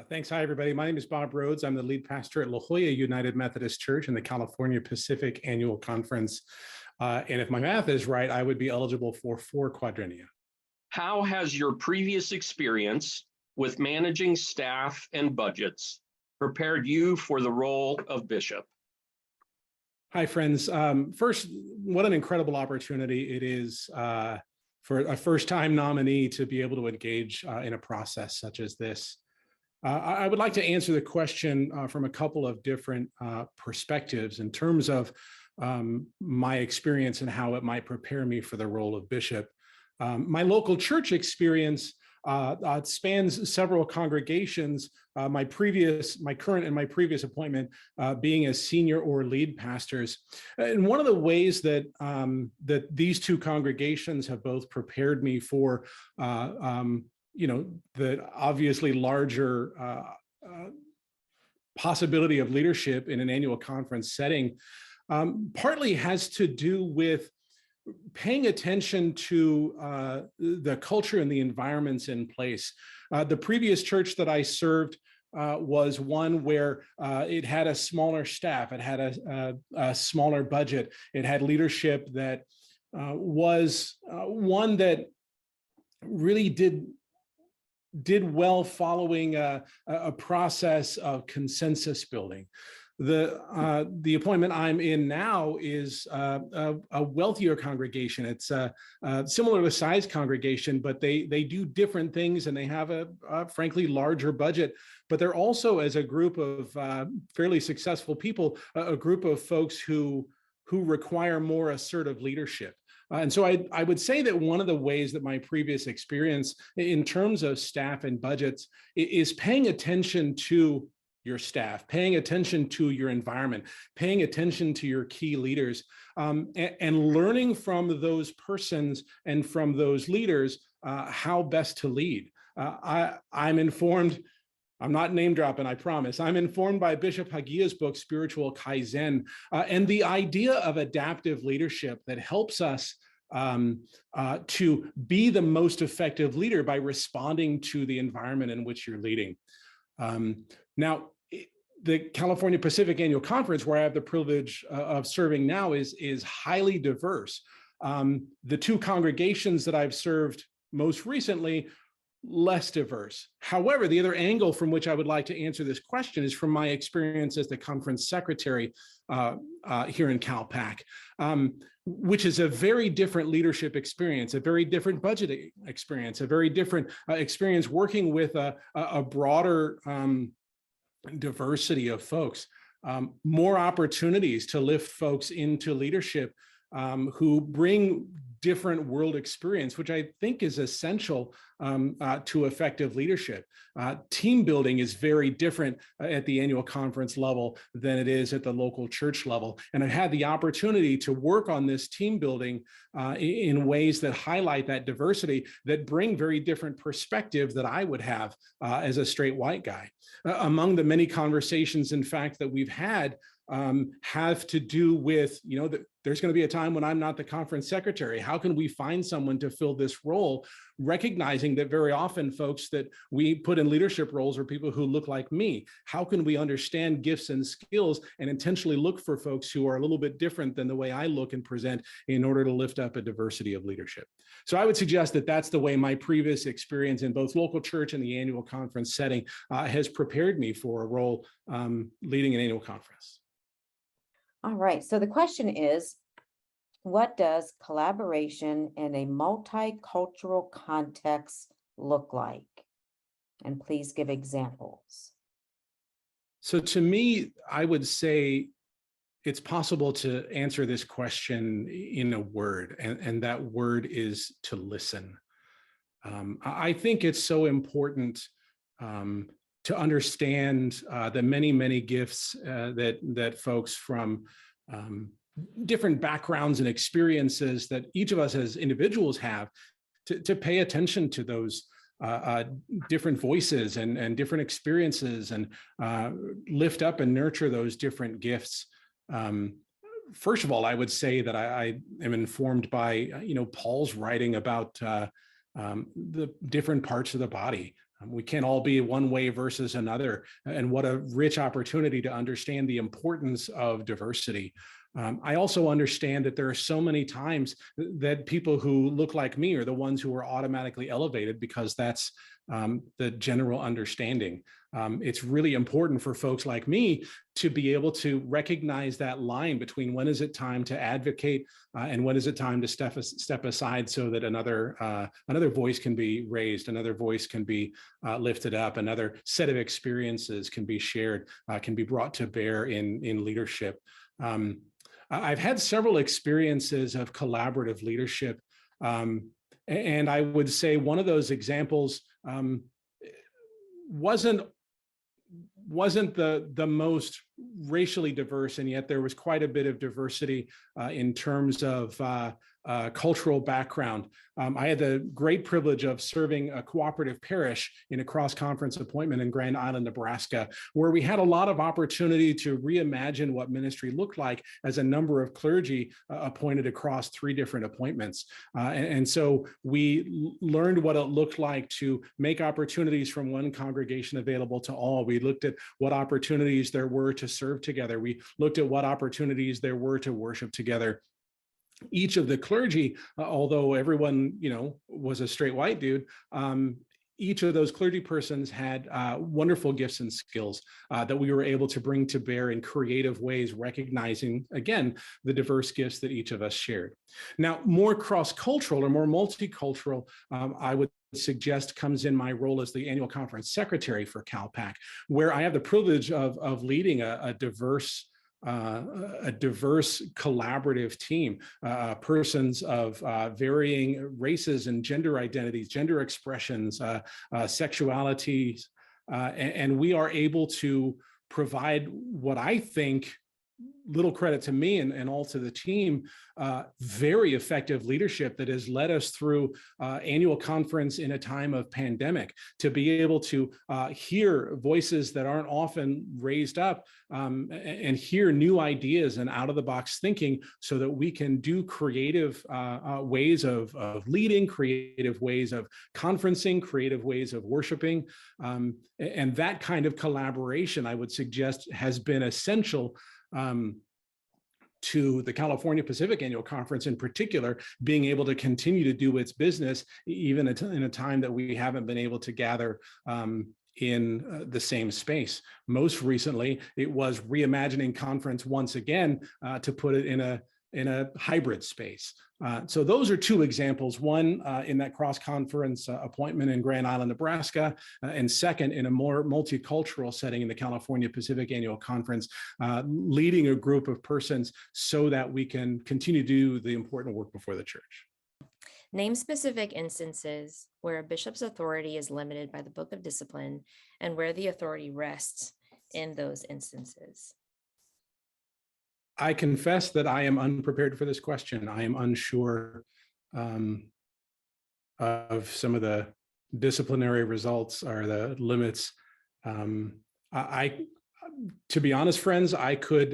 Thanks. Hi, everybody. My name is Bob Rhodes. I'm the lead pastor at La Jolla United Methodist Church in the California Pacific Annual Conference. And if my math is right, I would be eligible for 4 quadrennia. How has your previous experience with managing staff and budgets prepared you for the role of bishop? Hi, friends. First, what an incredible opportunity it is for a first-time nominee to be able to engage in a process such as this. I would like to answer the question from a couple of different perspectives in terms of my experience and how it might prepare me for the role of bishop. My local church experience spans several congregations. My current and my previous appointment being as senior or lead pastors. And one of the ways that that these 2 congregations have both prepared me for the obviously larger possibility of leadership in an annual conference setting, partly has to do with paying attention to the culture and the environments in place. The previous church that I served was one where it had a smaller staff, it had a smaller budget, it had leadership that was one that really did well following a process of consensus building. The appointment I'm in now is a wealthier congregation. It's a similar to size congregation, but they do different things and they have a frankly larger budget. But they're also, as a group of fairly successful people, a group of folks who require more assertive leadership. And so I would say that one of the ways that my previous experience in terms of staff and budgets is paying attention to your staff, paying attention to your environment, paying attention to your key leaders, and learning from those persons and from those leaders how best to lead. I'm informed, I'm not name dropping, I promise. I'm informed by Bishop Hagia's book, Spiritual Kaizen, and the idea of adaptive leadership that helps us to be the most effective leader by responding to the environment in which you're leading. Now, the California Pacific Annual Conference, where I have the privilege of serving now, is highly diverse. The 2 congregations that I've served most recently, less diverse. However, the other angle from which I would like to answer this question is from my experience as the conference secretary here in CalPAC, which is a very different leadership experience, a very different budget experience, a very different experience working with a broader diversity of folks, more opportunities to lift folks into leadership who bring different world experience, which I think is essential to effective leadership. Team building is very different at the annual conference level than it is at the local church level. And I've had the opportunity to work on this team building in ways that highlight that diversity, that bring very different perspective that I would have as a straight white guy. Among the many conversations, in fact, that we've had have to do with, there's going to be a time when I'm not the conference secretary. How can we find someone to fill this role, recognizing that very often folks that we put in leadership roles are people who look like me? How can we understand gifts and skills and intentionally look for folks who are a little bit different than the way I look and present in order to lift up a diversity of leadership? So I would suggest that that's the way my previous experience in both local church and the annual conference setting has prepared me for a role leading an annual conference. All right, so the question is, what does collaboration in a multicultural context look like? And please give examples. So to me, I would say it's possible to answer this question in a word, and that word is to listen. I think it's so important to understand the many, many gifts that folks from different backgrounds and experiences that each of us as individuals have, to pay attention to those different voices and different experiences, and lift up and nurture those different gifts. First of all, I would say that I am informed by Paul's writing about the different parts of the body. We can't all be one way versus another. And what a rich opportunity to understand the importance of diversity. I also understand that there are so many times that people who look like me are the ones who are automatically elevated because that's the general understanding. It's really important for folks like me to be able to recognize that line between when is it time to advocate and when is it time to step aside so that another voice can be raised, another voice can be lifted up, another set of experiences can be shared, can be brought to bear in leadership. I've had several experiences of collaborative leadership, and I would say one of those examples wasn't the most racially diverse, and yet there was quite a bit of diversity in terms of cultural background. I had the great privilege of serving a cooperative parish in a cross-conference appointment in Grand Island, Nebraska, where we had a lot of opportunity to reimagine what ministry looked like as a number of clergy appointed across 3 different appointments. And so we learned what it looked like to make opportunities from one congregation available to all. We looked at what opportunities there were to serve together. We looked at what opportunities there were to worship together. Each of the clergy, although everyone, was a straight white dude, each of those clergy persons had wonderful gifts and skills that we were able to bring to bear in creative ways, recognizing, again, the diverse gifts that each of us shared. Now, more cross-cultural or more multicultural, I would suggest comes in my role as the annual conference secretary for CalPAC, where I have the privilege of leading a diverse collaborative team, persons of varying races and gender identities, gender expressions, sexualities, and we are able to provide what I think, little credit to me and all to the team, very effective leadership that has led us through annual conference in a time of pandemic, to be able to hear voices that aren't often raised up and hear new ideas and out-of-the-box thinking so that we can do creative ways of leading, creative ways of conferencing, creative ways of worshiping. And that kind of collaboration, I would suggest, has been essential to the California Pacific Annual Conference in particular, being able to continue to do its business, even in a time that we haven't been able to gather in the same space. Most recently, it was reimagining conference once again to put it in a hybrid space. So those are 2 examples, one in that cross-conference appointment in Grand Island, Nebraska, and second in a more multicultural setting in the California Pacific Annual Conference, leading a group of persons so that we can continue to do the important work before the church. Name specific instances where a bishop's authority is limited by the Book of Discipline and where the authority rests in those instances. I confess that I am unprepared for this question. I am unsure of some of the disciplinary results or the limits. To be honest, friends, I could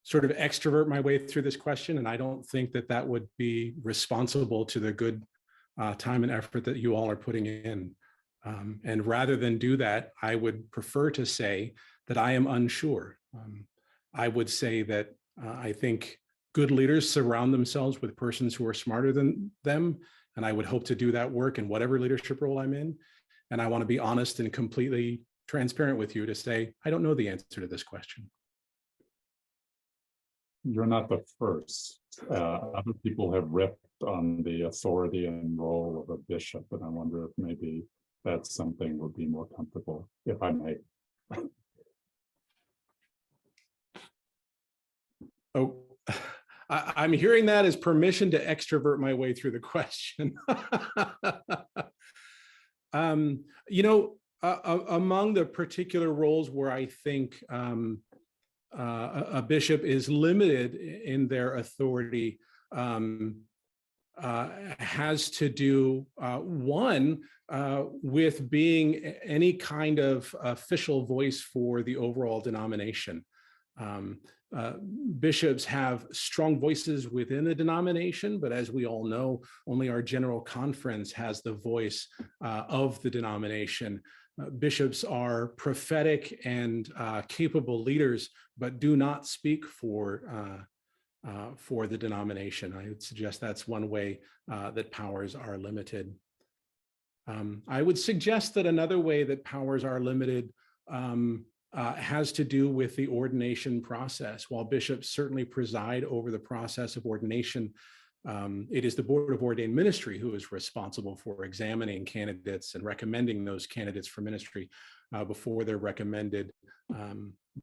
sort of extrovert my way through this question, and I don't think that would be responsible to the good time and effort that you all are putting in. And rather than do that, I would prefer to say that I am unsure. I would say that I think good leaders surround themselves with persons who are smarter than them, and I would hope to do that work in whatever leadership role I'm in. And I want to be honest and completely transparent with you to say, I don't know the answer to this question. You're not the first. Other people have ripped on the authority and role of a bishop, and I wonder if maybe that's something would be more comfortable, if I may. Oh, I'm hearing that as permission to extrovert my way through the question. Among the particular roles where I think a bishop is limited in their authority has to do, one, with being any kind of official voice for the overall denomination. Bishops have strong voices within the denomination, but as we all know, only our general conference has the voice of the denomination. Bishops are prophetic and capable leaders, but do not speak for the denomination. I would suggest that's one way that powers are limited. I would suggest that another way that powers are limited has to do with the ordination process. While bishops certainly preside over the process of ordination, it is the Board of Ordained Ministry who is responsible for examining candidates and recommending those candidates for ministry before they're recommended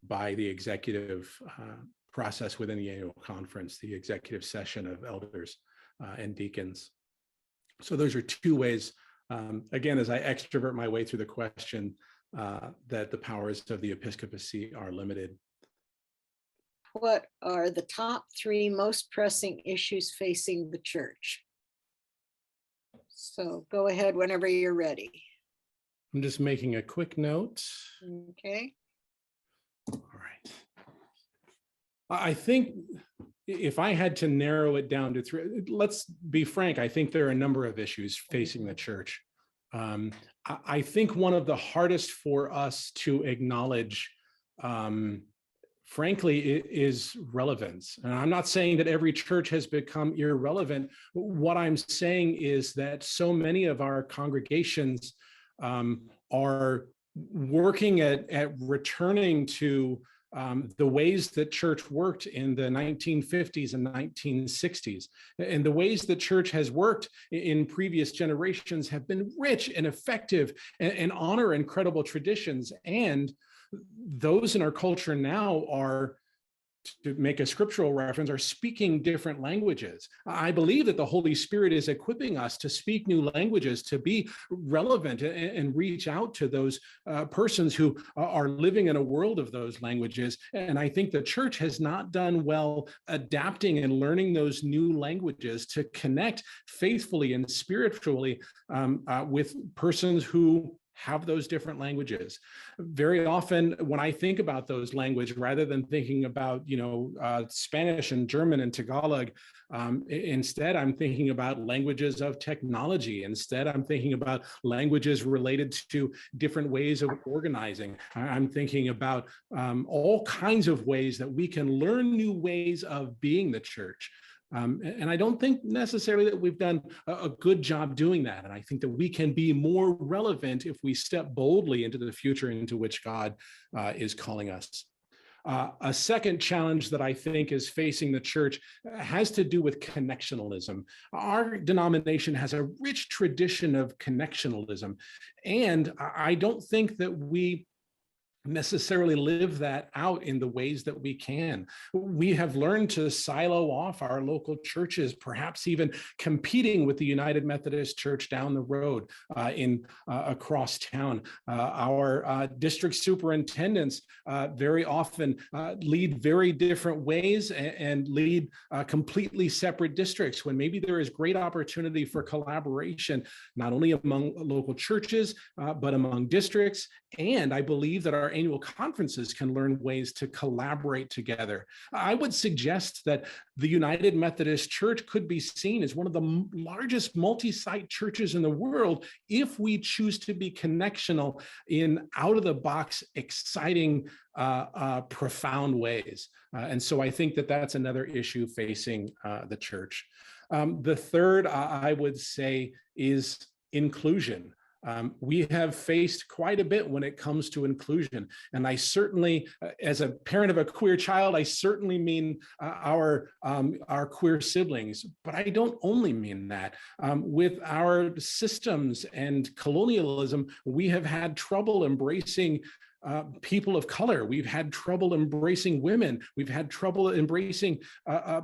by the executive process within the annual conference, the executive session of elders and deacons. So those are two ways, again, as I extrovert my way through the question, that the powers of the episcopacy are limited. What are the top 3 most pressing issues facing the church? So go ahead whenever you're ready. I'm just making a quick note. Okay. All right. I think if I had to narrow it down to 3, let's be frank, I think there are a number of issues facing the church. I think one of the hardest for us to acknowledge, frankly, is relevance. And I'm not saying that every church has become irrelevant. What I'm saying is that so many of our congregations are working at returning to the ways that church worked in the 1950s and 1960s. And the ways that church has worked in previous generations have been rich and effective and honor incredible traditions. And those in our culture now are, to make a scriptural reference, are speaking different languages. I believe that the Holy Spirit is equipping us to speak new languages, to be relevant and reach out to those persons who are living in a world of those languages. And I think the church has not done well adapting and learning those new languages to connect faithfully and spiritually with persons who have those different languages. Very often when I think about those languages, rather than thinking about, Spanish and German and Tagalog, instead I'm thinking about languages of technology. Instead, I'm thinking about languages related to different ways of organizing. I'm thinking about all kinds of ways that we can learn new ways of being the church. And I don't think necessarily that we've done a good job doing that. And I think that we can be more relevant if we step boldly into the future into which God is calling us. A second challenge that I think is facing the church has to do with connectionalism. Our denomination has a rich tradition of connectionalism, and I don't think that we necessarily live that out in the ways that we can. We have learned to silo off our local churches, perhaps even competing with the United Methodist Church down the road across town. Our district superintendents very often lead very different ways and lead completely separate districts, when maybe there is great opportunity for collaboration, not only among local churches, but among districts. And I believe that our annual conferences can learn ways to collaborate together. I would suggest that the United Methodist Church could be seen as one of the largest multi-site churches in the world if we choose to be connectional in out-of-the-box, exciting, profound ways. And so I think that that's another issue facing the church. The third, I would say, is inclusion. We have faced quite a bit when it comes to inclusion. And I certainly, as a parent of a queer child, I certainly mean our queer siblings, but I don't only mean that. With our systems and colonialism, we have had trouble embracing people of color. We've had trouble embracing women. We've had trouble embracing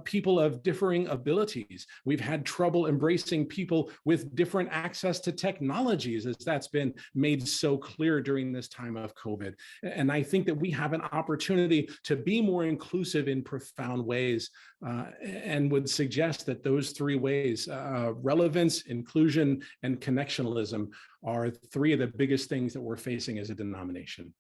people of differing abilities. We've had trouble embracing people with different access to technologies, as that's been made so clear during this time of COVID. And I think that we have an opportunity to be more inclusive in profound ways, and would suggest that those 3 ways, relevance, inclusion, and connectionalism, are 3 of the biggest things that we're facing as a denomination.